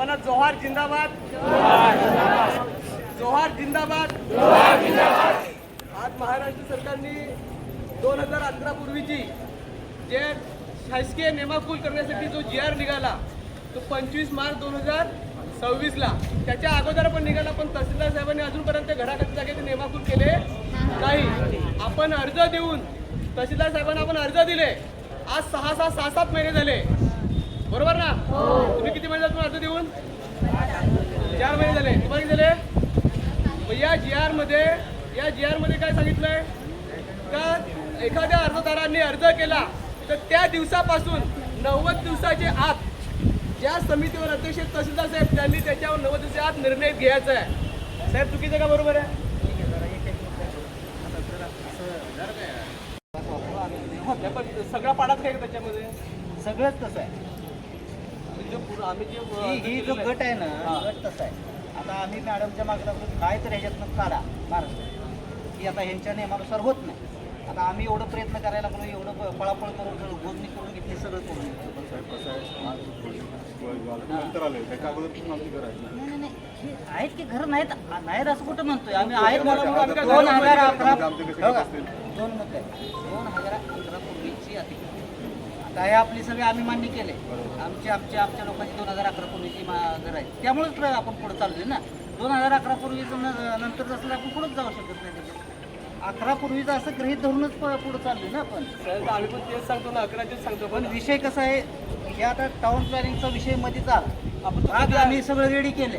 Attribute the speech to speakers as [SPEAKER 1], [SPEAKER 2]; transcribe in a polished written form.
[SPEAKER 1] म्हणा जोहार जिंदाबाद, जोहार जिंदाबाद। आज महाराष्ट्र सरकारने 2011 पूर्वीची जे शासकीय नेमाकूल करण्यासाठी जो GR निघाला तो 25 मार्च 2026ला, त्याच्या अगोदर पण निघाला, पण तहसीलदार साहेबांनी अजूनपर्यंत घराघाती जागेचे नेमाकूल केले नाही। आपण अर्ज देऊन तहसीलदार साहेबांना आपण अर्ज दिले, आज 6-7 महिने झाले, बरोबर ना? तुम्ही किती महिने झाले अर्ज देऊन? 4 महिने झाले। तुम्हाला किती झाले? या GR मध्ये काय सांगितलंय का एखाद्या अर्जदारांनी अर्ज केला तर त्या दिवसापासून 90 दिवसाच्या आत ज्या समितीवर अध्यक्ष तहसीलदार साहेब त्यांनी त्याच्यावर 90 दिवसाच्या आत निर्णय घ्यायचा आहे। साहेब चुकीचं का बरोबर आहे? पण सगळा पाडाच काय त्याच्यामध्ये
[SPEAKER 2] सगळंच तसं आहे।
[SPEAKER 1] आम्ही
[SPEAKER 2] ही जो गट आहे ना, गट तसा आहे। आता आम्ही मॅडमच्या मागला काय तर ह्याच्यातनं काढा महाराष्ट्र की आता ह्यांच्या नियमानुसार होत नाही। आता आम्ही एवढं प्रयत्न करायला लागलो, एवढं पळापळ करून सगळं गोदणी करून घेतली, सगळं करून नाही, हे आहेत की घर नाहीत नाहीत असं कुठं म्हणतोय आम्ही? आहेत मला 2011 दोन मत आहे 2011 पूर्वीची अतिक्रमण। आता हे आपली सगळे आम्ही मान्य केले, आमच्या लोकांची 2011 पूर्वीची घर आहे, त्यामुळेच आपण पुढे चाललोय ना। 2011 पूर्वीचं नंतर असलं आपण पुढेच जाऊ शकत नाही। 11 पूर्वीचं असं गृहीत धरूनच पुढे चाललोय ना आपण।
[SPEAKER 1] आम्ही पण तेच सांगतो ना, 11चेच सांगतो।
[SPEAKER 2] पण विषय कसा आहे, हे आता टाउन प्लॅनिंगचा विषय मध्ये चाल आपण आम्ही सगळं रेडी केले,